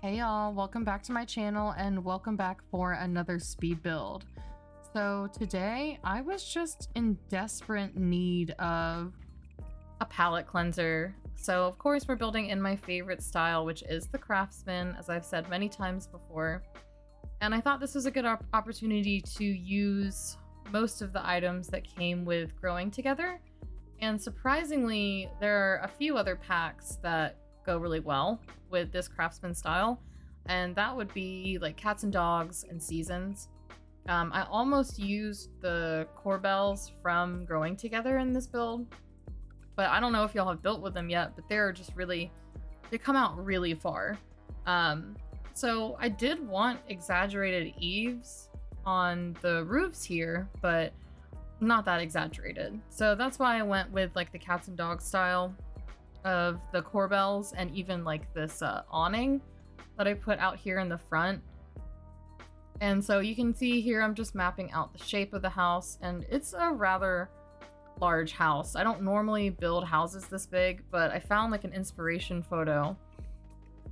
Hey y'all, welcome back to my channel and welcome back for another speed build. So today I was just in desperate need of a palette cleanser. So of course we're building in my favorite style, which is the Craftsman, as I've said many times before. And I thought this was a good opportunity to use most of the items that came with growing together. And surprisingly, there are a few other packs that go really well with this Craftsman style, and that would be like cats and dogs and seasons. I almost used the corbels from growing together in this build, but I don't know if y'all have built with them yet, but they're just really, they come out really far. So I did want exaggerated eaves on the roofs here, but not that exaggerated. So that's why I went with like the cats and dogs style of the corbels, and even like this awning that I put out here in the front. And so you can see here I'm just mapping out the shape of the house, and it's a rather large house. I don't normally build houses this big, but I found like an inspiration photo.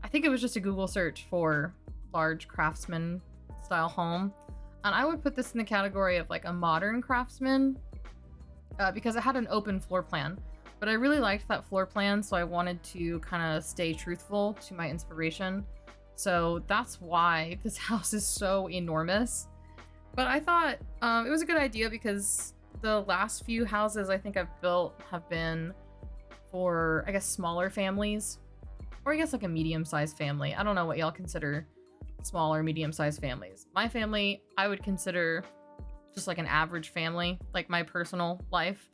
I think it was just a Google search for large Craftsman style home, and I would put this in the category of like a modern Craftsman because it had an open floor plan. But I really liked that floor plan, so I wanted to kind of stay truthful to my inspiration. So that's why this house is so enormous. But I thought it was a good idea because the last few houses I think I've built have been for, I guess, smaller families. Or I guess like a medium-sized family. I don't know what y'all consider small or medium-sized families. My family, I would consider just like an average family, like my personal life.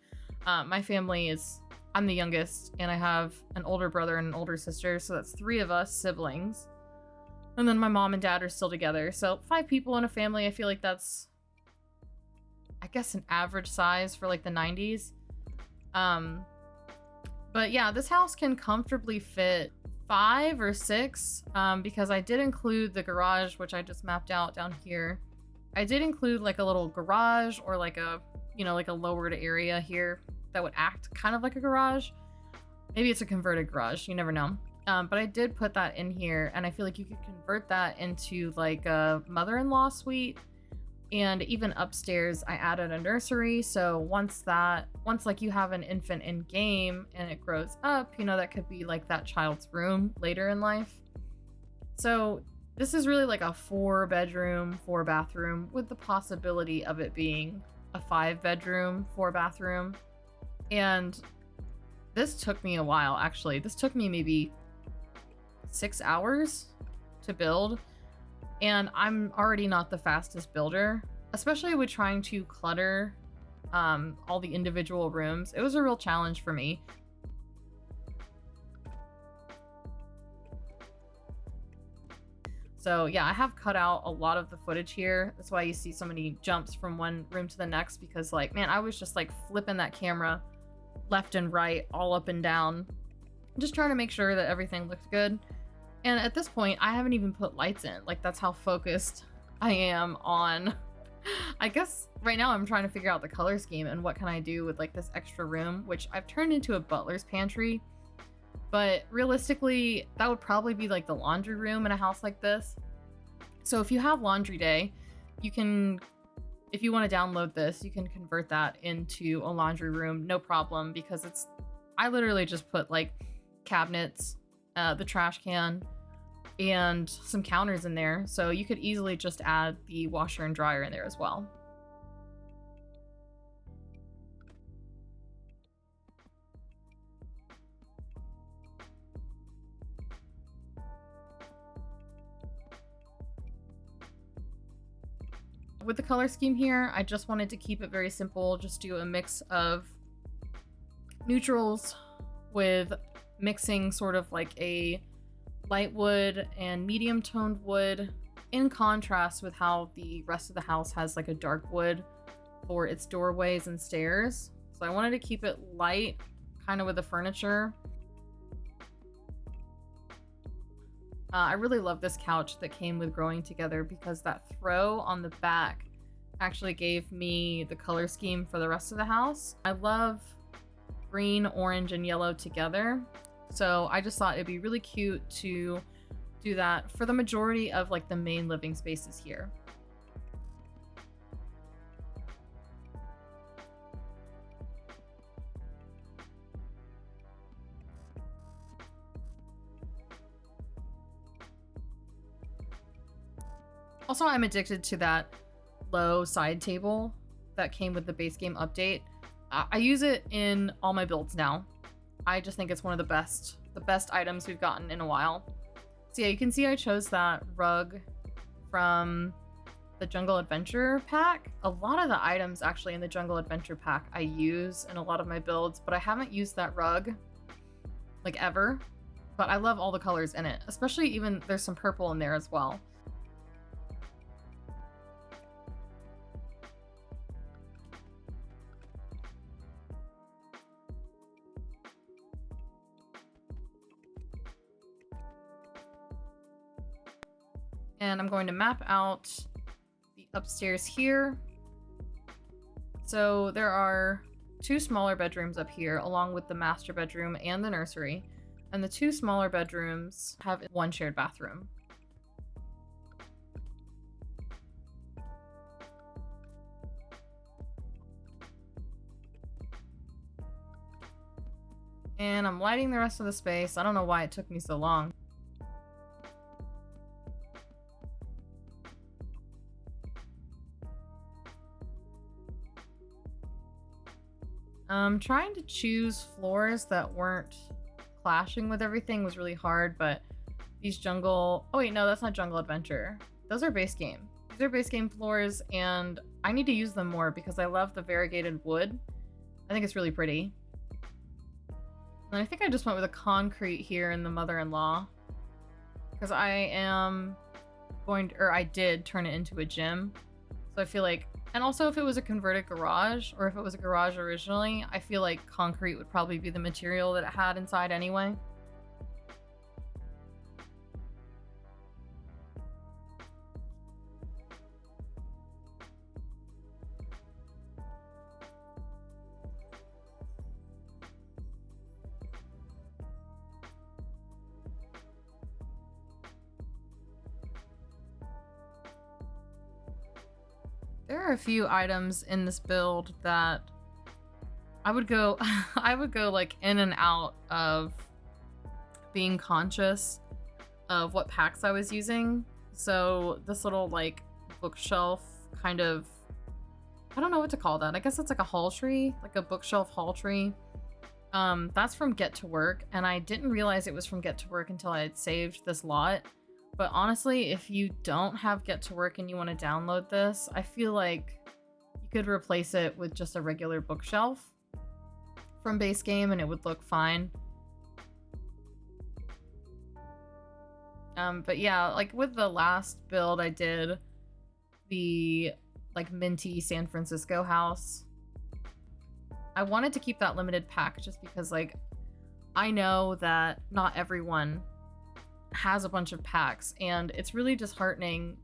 My family is, I'm the youngest, and I have an older brother and an older sister, so that's 3 of us siblings. And then my mom and dad are still together, so 5 people in a family. I feel like that's, I guess, an average size for like the 90s. But yeah, this house can comfortably fit 5 or 6, because I did include the garage, which I just mapped out down here. I did include like a little garage, or like a, you know, like a lowered area here that would act kind of like a garage. Maybe it's a converted garage, you never know. But I did put that in here, and I feel like you could convert that into like a mother-in-law suite. And even upstairs I added a nursery, so once like you have an infant in game and it grows up, you know, that could be like that child's room later in life. So this is really like a 4-bedroom, 4-bathroom with the possibility of it being a 5-bedroom, 4-bathroom. And this took me a while, actually. This took me maybe 6 hours to build, and I'm already not the fastest builder, especially with trying to clutter all the individual rooms. It was a real challenge for me. So yeah, I have cut out a lot of the footage here. That's why you see so many jumps from one room to the next, because like, man, I was just like flipping that camera left and right, all up and down, just trying to make sure that everything looked good. And at this point, I haven't even put lights in. Like, that's how focused I am on, I guess right now I'm trying to figure out the color scheme and what can I do with like this extra room, which I've turned into a butler's pantry. But realistically, that would probably be like the laundry room in a house like this. So if you have laundry day, you can, if you want to download this, you can convert that into a laundry room, no problem, because it's, I literally just put like cabinets, the trash can, and some counters in there. So you could easily just add the washer and dryer in there as well. With the color scheme here, I just wanted to keep it very simple, just do a mix of neutrals with mixing sort of like a light wood and medium toned wood, in contrast with how the rest of the house has like a dark wood for its doorways and stairs. So I wanted to keep it light, kind of with the furniture. I really love this couch that came with growing together, because that throw on the back actually gave me the color scheme for the rest of the house. I love green, orange, and yellow together. So I just thought it'd be really cute to do that for the majority of like the main living spaces here. Also, I'm addicted to that low side table that came with the base game update. I use it in all my builds now. I just think it's one of the best items we've gotten in a while. So yeah, you can see I chose that rug from the Jungle Adventure pack. A lot of the items actually in the Jungle Adventure pack I use in a lot of my builds, but I haven't used that rug like ever. But I love all the colors in it, especially even there's some purple in there as well. And I'm going to map out the upstairs here. So there are 2 smaller bedrooms up here, along with the master bedroom and the nursery. And the 2 smaller bedrooms have 1 shared bathroom. And I'm lighting the rest of the space. I don't know why it took me so long. Trying to choose floors that weren't clashing with everything was really hard, but these jungle... Oh wait, no, that's not Jungle Adventure. Those are base game. These are base game floors, and I need to use them more because I love the variegated wood. I think it's really pretty. And I think I just went with a concrete here in the mother-in-law. Because I am going to... Or I did turn it into a gym. So I feel like... And also, if it was a converted garage, or if it was a garage originally, I feel like concrete would probably be the material that it had inside anyway. There are a few items in this build that I would go I would go like in and out of being conscious of what packs I was using. So this little like bookshelf kind of, I don't know what to call that. I guess it's like a hall tree, like a bookshelf hall tree. That's from Get to Work, and I didn't realize it was from Get to Work until I had saved this lot. But honestly, if you don't have Get to Work and you want to download this, I feel like you could replace it with just a regular bookshelf from base game and it would look fine. But yeah, like with the last build I did, the like minty San Francisco house, I wanted to keep that limited pack just because like I know that not everyone has a bunch of packs, and it's really disheartening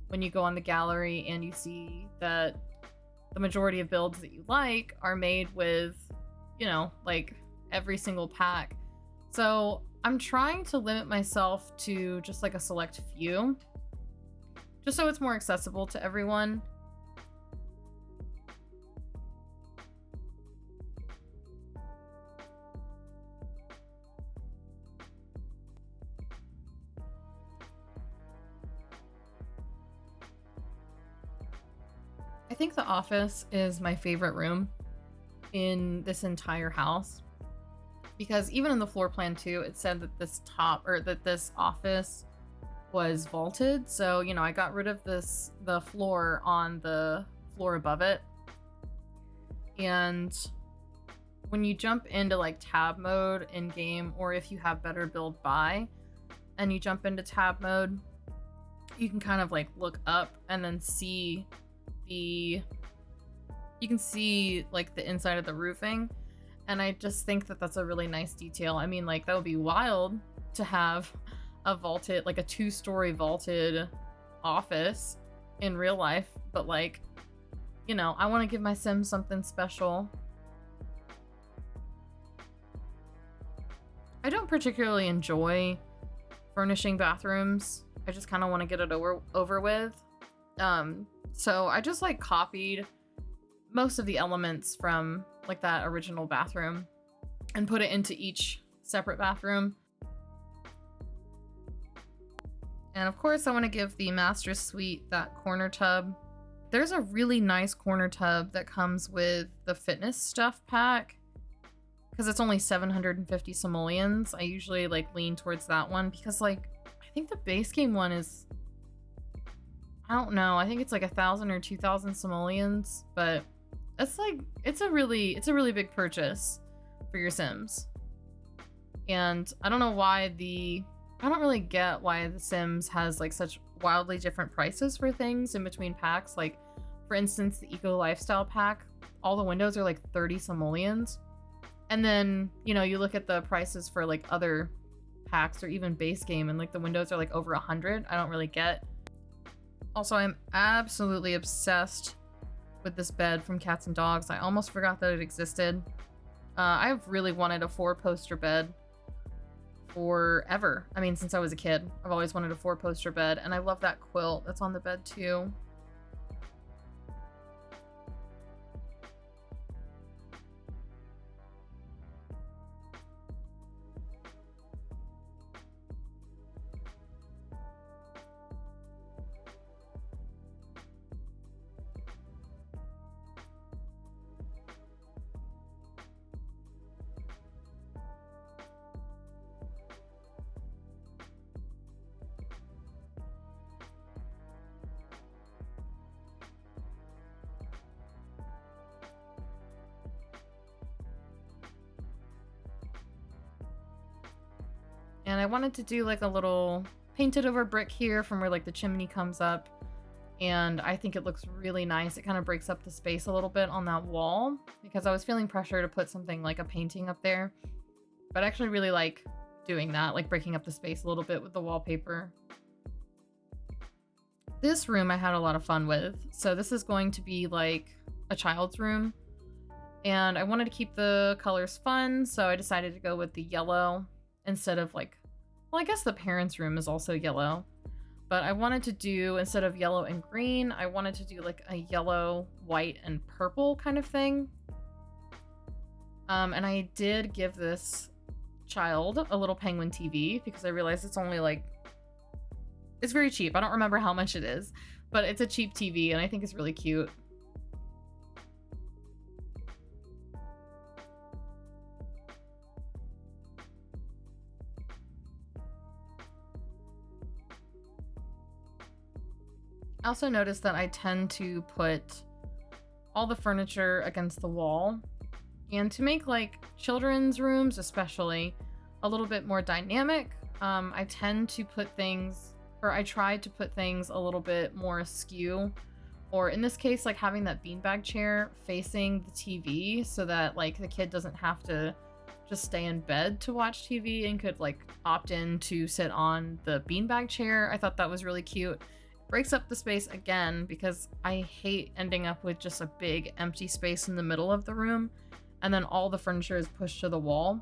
when you go on the gallery and you see that the majority of builds that you like are made with, you know, like every single pack. So I'm trying to limit myself to just like a select few, just so it's more accessible to everyone. I think the office is my favorite room in this entire house, because even in the floor plan too, it said that this office was vaulted. So, you know, I got rid of the floor on the floor above it. And when you jump into like tab mode in game, or if you have better build by and you jump into tab mode, you can kind of like look up and then see you can see like the inside of the roofing, and I just think that that's a really nice detail. I mean, like that would be wild to have a vaulted, like a 2-story vaulted office in real life, but like, you know, I want to give my Sims something special. I don't particularly enjoy furnishing bathrooms. I just kind of want to get it over with. So I just like copied most of the elements from like that original bathroom and put it into each separate bathroom. And of course I want to give the master suite that corner tub. There's a really nice corner tub that comes with the fitness stuff pack because it's only 750 simoleons. I usually like lean towards that one because like I think the base game one is, I don't know, I think it's like 1,000 or 2,000 simoleons, but it's like it's a really big purchase for your Sims. And I don't know why I don't really get why The Sims has like such wildly different prices for things in between packs. Like for instance, the Eco Lifestyle pack, all the windows are like 30 simoleons. And then, you know, you look at the prices for like other packs or even base game and like the windows are like over 100. I don't really get. Also, I'm absolutely obsessed with this bed from Cats and Dogs. I almost forgot that it existed. I've really wanted a 4-poster bed forever. I mean, since I was a kid, I've always wanted a 4-poster bed, and I love that quilt that's on the bed too. And I wanted to do like a little painted over brick here from where like the chimney comes up. And I think it looks really nice. It kind of breaks up the space a little bit on that wall because I was feeling pressure to put something like a painting up there. But I actually really like doing that, like breaking up the space a little bit with the wallpaper. This room I had a lot of fun with. So this is going to be like a child's room. And I wanted to keep the colors fun, so I decided to go with the yellow instead of like, well, I guess the parents' room is also yellow. But I wanted to do, instead of yellow and green, I wanted to do like a yellow, white, and purple kind of thing. And I did give this child a little Penguin TV because I realized it's only like, it's very cheap. I don't remember how much it is, but it's a cheap TV and I think it's really cute. I also noticed that I tend to put all the furniture against the wall, and to make like children's rooms especially a little bit more dynamic, I tend to put things, or I try to put things a little bit more askew, or in this case like having that beanbag chair facing the TV so that like the kid doesn't have to just stay in bed to watch TV and could like opt in to sit on the beanbag chair. I thought that was really cute. Breaks up the space again because I hate ending up with just a big empty space in the middle of the room and then all the furniture is pushed to the wall.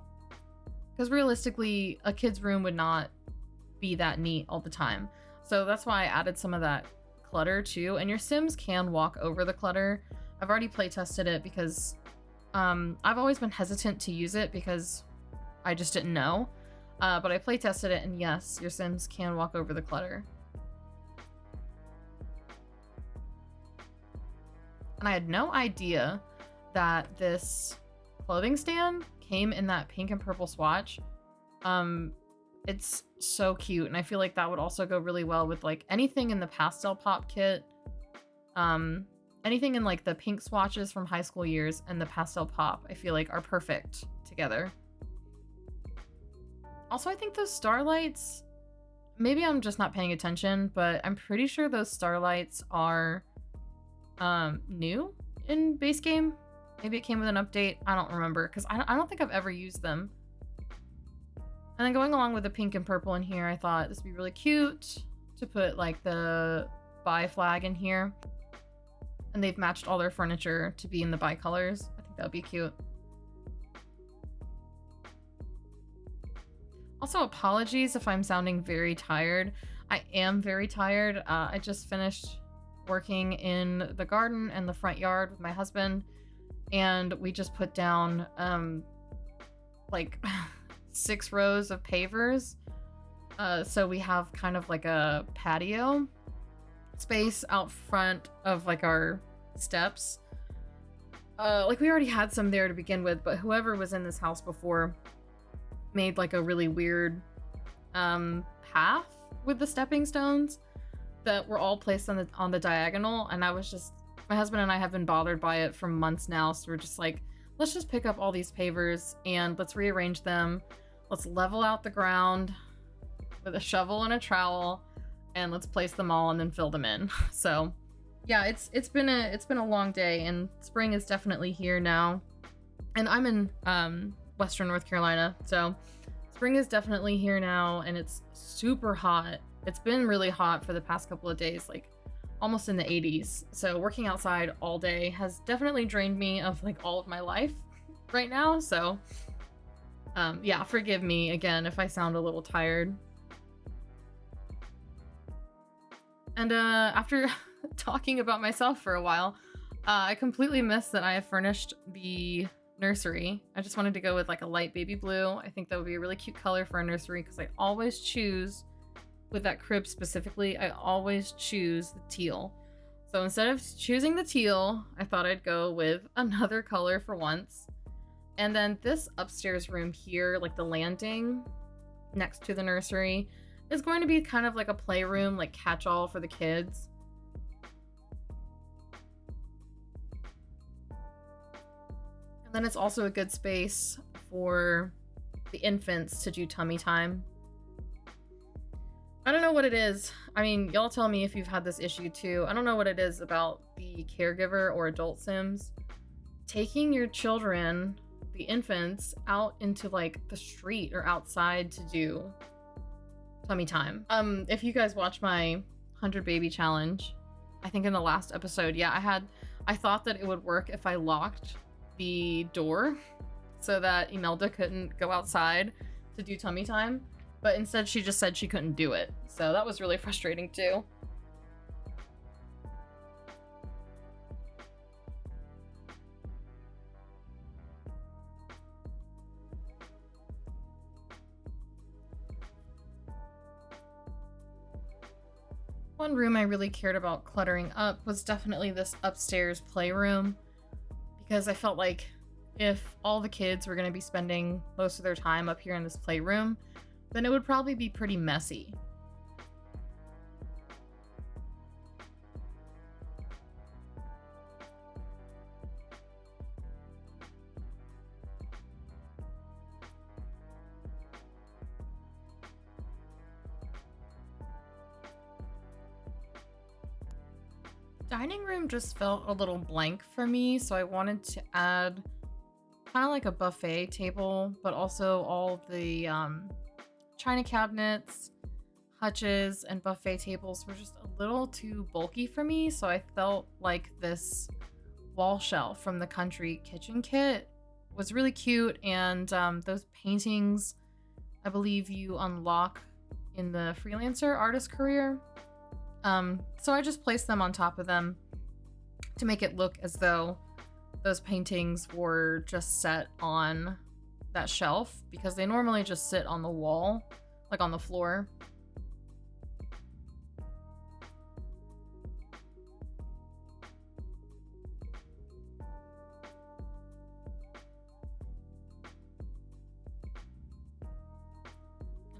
Because realistically, a kid's room would not be that neat all the time. So that's why I added some of that clutter too. And your Sims can walk over the clutter. I've already play tested it because I've always been hesitant to use it because I just didn't know. But I play tested it and yes, your Sims can walk over the clutter. And I had no idea that this clothing stand came in that pink and purple swatch. It's so cute, and I feel like that would also go really well with like anything in the pastel pop kit. Anything in like the pink swatches from high school years and the pastel pop, I feel like are perfect together. Also, I think those starlights, maybe I'm just not paying attention, but I'm pretty sure those starlights are new in base game. Maybe it came with an update. I don't remember because I don't think I've ever used them. And then going along with the pink and purple in here, I thought this would be really cute to put like the bi flag in here. And they've matched all their furniture to be in the bi colors. I think that would be cute. Also, apologies if I'm sounding very tired. I am very tired. I just finished working in the garden and the front yard with my husband, and we just put down like 6 rows of pavers. So we have kind of like a patio space out front of like our steps. Like we already had some there to begin with, but whoever was in this house before made like a really weird path with the stepping stones that were all placed on the diagonal, and my husband and I have been bothered by it for months now, so we're just like, let's just pick up all these pavers and let's rearrange them. Let's level out the ground with a shovel and a trowel, and let's place them all and then fill them in. So yeah, it's been a long day, and spring is definitely here now. And I'm in Western North Carolina, so spring is definitely here now, and it's super hot. It's been really hot for the past couple of days, like almost in the 80s. So working outside all day has definitely drained me of like all of my life right now. So yeah, forgive me again if I sound a little tired. And after talking about myself for a while, I completely missed that I have furnished the nursery. I just wanted to go with like a light baby blue. I think that would be a really cute color for a nursery, because I always choose, with that crib specifically, I always choose the teal. So instead of choosing the teal, I thought I'd go with another color for once. And then this upstairs room here, like the landing next to the nursery, is going to be kind of like a playroom, like catch-all for the kids. And then it's also a good space for the infants to do tummy time. I don't know what it is. I mean, y'all tell me if you've had this issue too. I don't know what it is about the caregiver or adult sims taking your children, the infants, out into like the street or outside to do tummy time. If you guys watch my 100 baby challenge, I think in the last episode, yeah, I thought that it would work if I locked the door so that Imelda couldn't go outside to do tummy time, but instead she just said she couldn't do it. So that was really frustrating too. One room I really cared about cluttering up was definitely this upstairs playroom, because I felt like if all the kids were going to be spending most of their time up here in this playroom, then it would probably be pretty messy. Dining room just felt a little blank for me, so I wanted to add kind of like a buffet table, but also all the china cabinets, hutches, and buffet tables were just a little too bulky for me, so I felt like this wall shelf from the Country Kitchen Kit was really cute, and those paintings, I believe you unlock in the freelancer artist career. So I just placed them on top of them to make it look as though those paintings were just set on that shelf, because they normally just sit on the wall, like on the floor.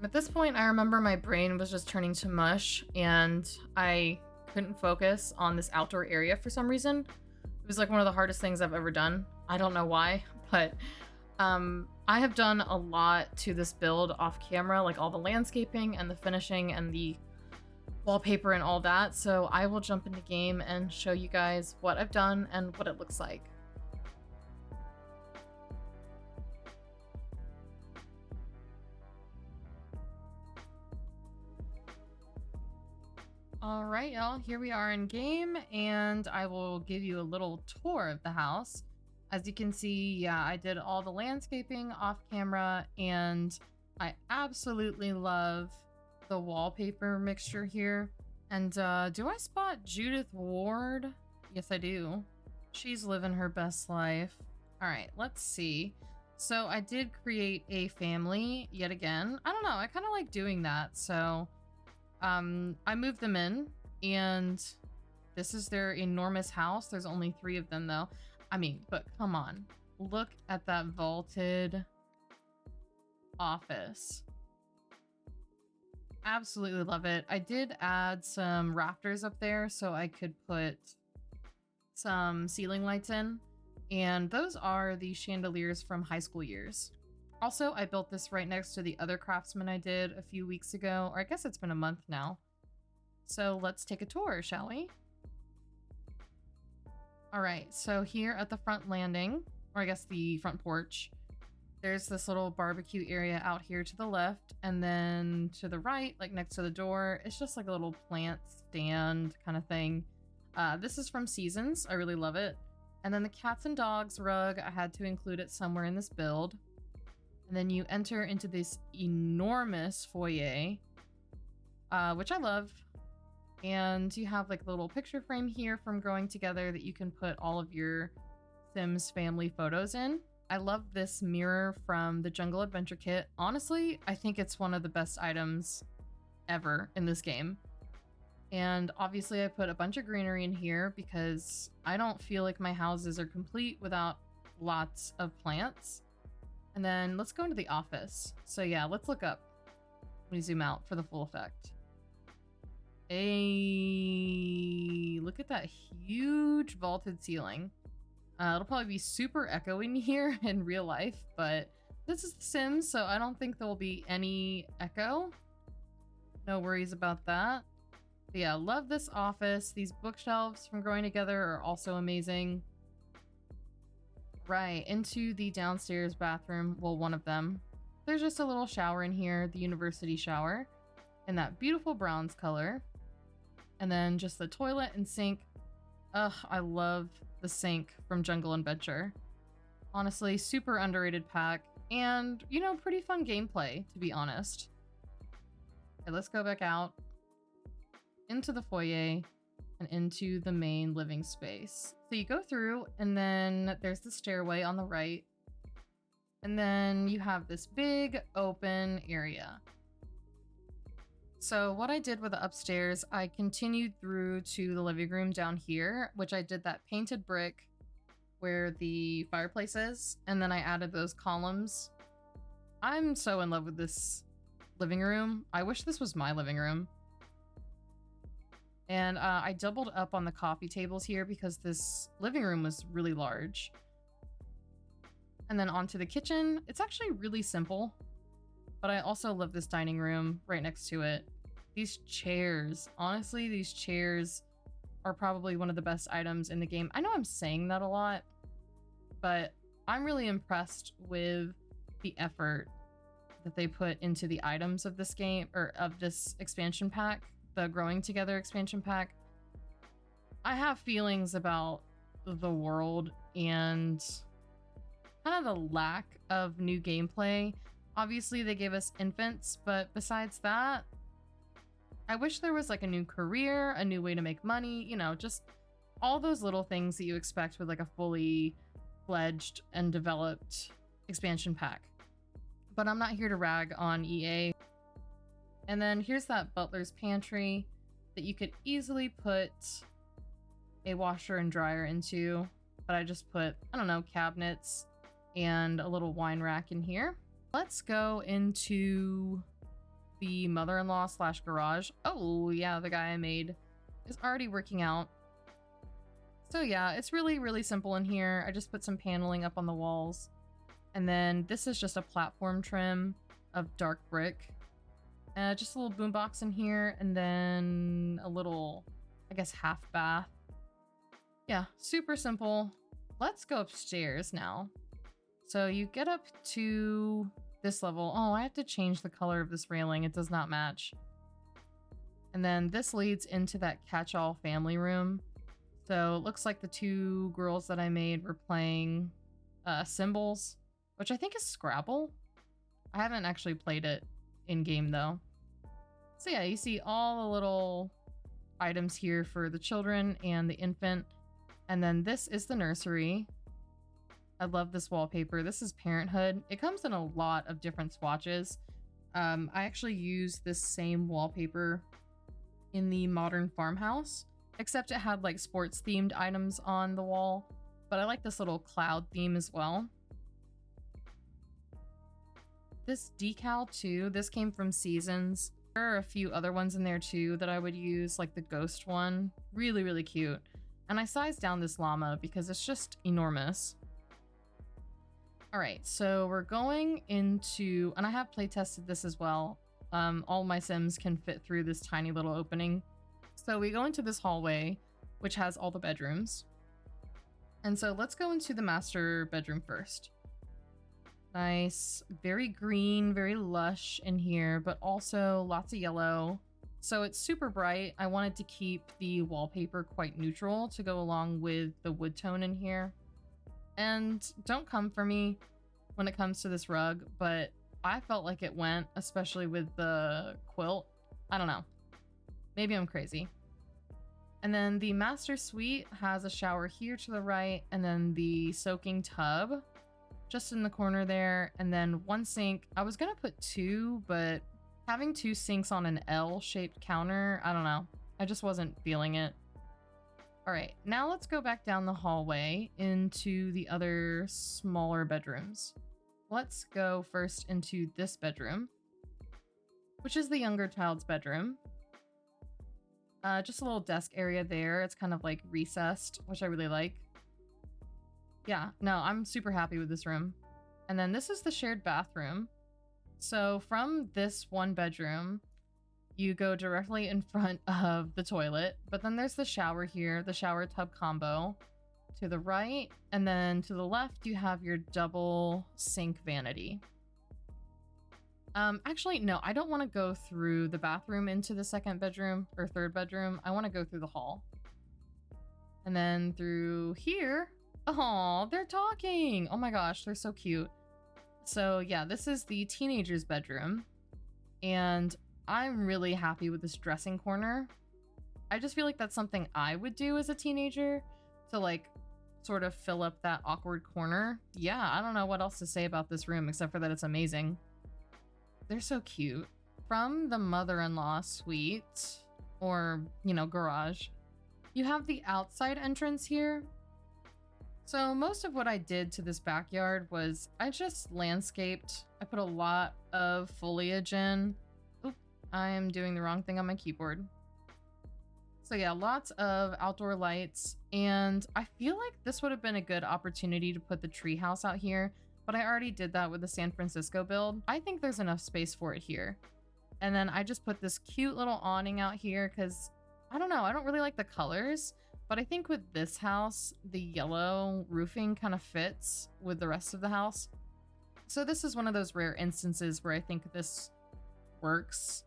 At this point, I remember my brain was just turning to mush, and I couldn't focus on this outdoor area for some reason. It was like one of the hardest things I've ever done. I don't know why, but I have done a lot to this build off camera, like all the landscaping and the finishing and the wallpaper and all that. So I will jump into game and show you guys what I've done and what it looks like. All right, y'all, here we are in game, and I will give you a little tour of the house. As you can see, yeah, I did all the landscaping off camera, and I absolutely love the wallpaper mixture here. And do I spot Judith Ward? Yes, I do. She's living her best life. All right, let's see. So I did create a family yet again. I don't know, I kind of like doing that. So I moved them in, and this is their enormous house. There's only 3 of them though. I mean, but come on. Look at that vaulted office. Absolutely love it. I did add some rafters up there so I could put some ceiling lights in, and those are the chandeliers from high school years. Also, I built this right next to the other Craftsman I did a few weeks ago, or I guess it's been a month now. So let's take a tour, shall we? All right, so here at the front landing, or I guess the front porch, there's this little barbecue area out here to the left, and then to the right, like next to the door, it's just like a little plant stand kind of thing. This is from Seasons. I really love it. And then the cats and dogs rug, I had to include it somewhere in this build. And then you enter into this enormous foyer, which I love. And you have like a little picture frame here from Growing Together that you can put all of your Sims family photos in. I love this mirror from the Jungle Adventure Kit. Honestly, I think it's one of the best items ever in this game. And obviously I put a bunch of greenery in here because I don't feel like my houses are complete without lots of plants. And then let's go into the office. So yeah, let's look up. Let me zoom out for the full effect. Hey, look at that huge vaulted ceiling. It'll probably be super echoing here in real life, but this is The Sims, so I don't think there will be any echo. No worries about that. But yeah, love this office. These bookshelves from Growing Together are also amazing. Right, into the downstairs bathroom. Well, one of them. There's just a little shower in here, the university shower, in that beautiful bronze color. And then just the toilet and sink. Ugh, I love the sink from Jungle Adventure. Honestly, super underrated pack. And, you know, pretty fun gameplay, to be honest. Okay, let's go back out. Into the foyer and into the main living space. So you go through, and then there's the stairway on the right. And then you have this big open area. So what I did with the upstairs, I continued through to the living room down here, which I did that painted brick where the fireplace is, and then I added those columns. I'm so in love with this living room. I wish this was my living room. And I doubled up on the coffee tables here because this living room was really large. And then onto the kitchen. It's actually really simple, but I also love this dining room right next to it. These chairs, honestly, these chairs are probably one of the best items in the game. I know I'm saying that a lot, but I'm really impressed with the effort that they put into the items of this game, or of this expansion pack, the Growing Together expansion pack. I have feelings about the world and kind of the lack of new gameplay. Obviously, they gave us infants, but besides that, I wish there was like a new career, a new way to make money, you know, just all those little things that you expect with like a fully fledged and developed expansion pack. But I'm not here to rag on EA. And then here's that butler's pantry that you could easily put a washer and dryer into, but I just put, I don't know, cabinets and a little wine rack in here. Let's go into the mother-in-law slash garage. Oh yeah, the guy I made is already working out. So yeah, it's really, really simple in here. I just put some paneling up on the walls. And then this is just a platform trim of dark brick. Just a little boombox in here, and then a little, I guess, half bath. Yeah, super simple. Let's go upstairs now. So you get up to this level. Oh, I have to change the color of this railing. It does not match. And then this leads into that catch-all family room. So it looks like the 2 girls that I made were playing Symbols, which I think is Scrabble. I haven't actually played it in game though. So yeah, you see all the little items here for the children and the infant. And then this is the nursery. I love this wallpaper. This is Parenthood. It comes in a lot of different swatches. I actually use this same wallpaper in the modern farmhouse, except it had like sports themed items on the wall. But I like this little cloud theme as well. This decal too, this came from Seasons. There are a few other ones in there too that I would use, like the ghost one. Really, really cute. And I sized down this llama because it's just enormous. All right, so we're going into, and I have play tested this as well. All my Sims can fit through this tiny little opening. So we go into this hallway, which has all the bedrooms. And so let's go into the master bedroom first. Nice, very green, very lush in here, but also lots of yellow. So it's super bright. I wanted to keep the wallpaper quite neutral to go along with the wood tone in here. And don't come for me when it comes to this rug, but I felt like it went, especially with the quilt. I don't know. Maybe I'm crazy. And then the master suite has a shower here to the right, and then the soaking tub just in the corner there, and then one sink. I was gonna put two, but having two sinks on an L-shaped counter, I don't know. I just wasn't feeling it. All right, now let's go back down the hallway into the other smaller bedrooms. Let's go first into this bedroom, which is the younger child's bedroom. Just a little desk area there. It's kind of like recessed, which I really like. Yeah, no, I'm super happy with this room. And then this is the shared bathroom. So from this one bedroom, you go directly in front of the toilet, but then there's the shower here, the shower tub combo to the right, and then to the left, you have your double sink vanity. Actually, no, I don't want to go through the bathroom into the second bedroom or third bedroom. I want to go through the hall. And then through here. Oh, they're talking. Oh my gosh, they're so cute. So yeah, this is the teenager's bedroom. And I'm really happy with this dressing corner. I just feel like that's something I would do as a teenager to like sort of fill up that awkward corner. Yeah, I don't know what else to say about this room except for that it's amazing. They're so cute. From the mother-in-law suite, or, you know, garage, you have the outside entrance here. So most of what I did to this backyard was I just landscaped. I put a lot of foliage in. Oop, I am doing the wrong thing on my keyboard. So yeah, lots of outdoor lights. And I feel like this would have been a good opportunity to put the treehouse out here, but I already did that with the San Francisco build. I think there's enough space for it here. And then I just put this cute little awning out here because, I don't know, I don't really like the colors, but I think with this house, the yellow roofing kind of fits with the rest of the house. So this is one of those rare instances where I think this works.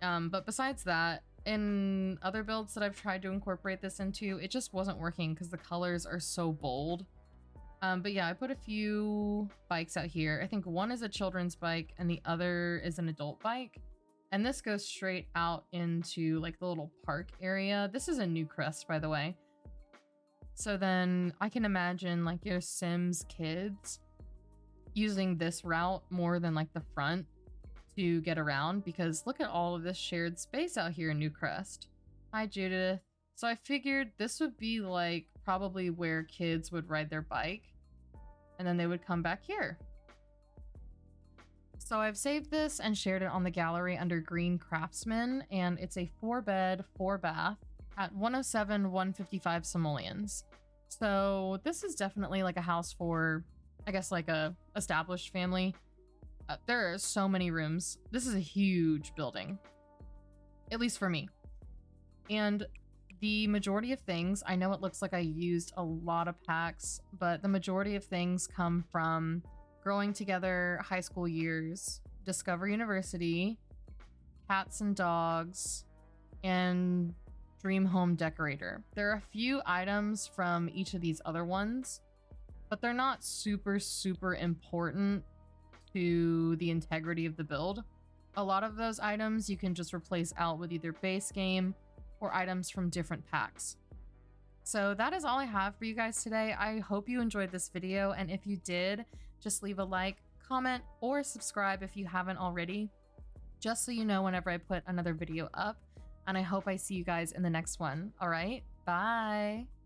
But besides that, in other builds that I've tried to incorporate this into, it just wasn't working because the colors are so bold. But yeah, I put a few bikes out here. I think one is a children's bike and the other is an adult bike. And this goes straight out into like the little park area. This is a new crest, by the way. So then I can imagine like your Sims kids using this route more than like the front to get around, because look at all of this shared space out here in New Crest. Hi, Judith. So I figured this would be like probably where kids would ride their bike and then they would come back here. So I've saved this and shared it on the gallery under Green Craftsman, and it's a 4-bed, 4-bath at 107, 155 simoleons. So this is definitely like a house for, I guess, like a established family. There are so many rooms. This is a huge building, at least for me. And the majority of things, I know it looks like I used a lot of packs, but the majority of things come from Growing Together, high school years, Discover University, Cats and Dogs, and Dream Home Decorator. There are a few items from each of these other ones, but they're not super, super important to the integrity of the build. A lot of those items you can just replace out with either base game or items from different packs. So that is all I have for you guys today. I hope you enjoyed this video, and if you did, just leave a like, comment, or subscribe if you haven't already, just so you know whenever I put another video up. And I hope I see you guys in the next one. All right, bye.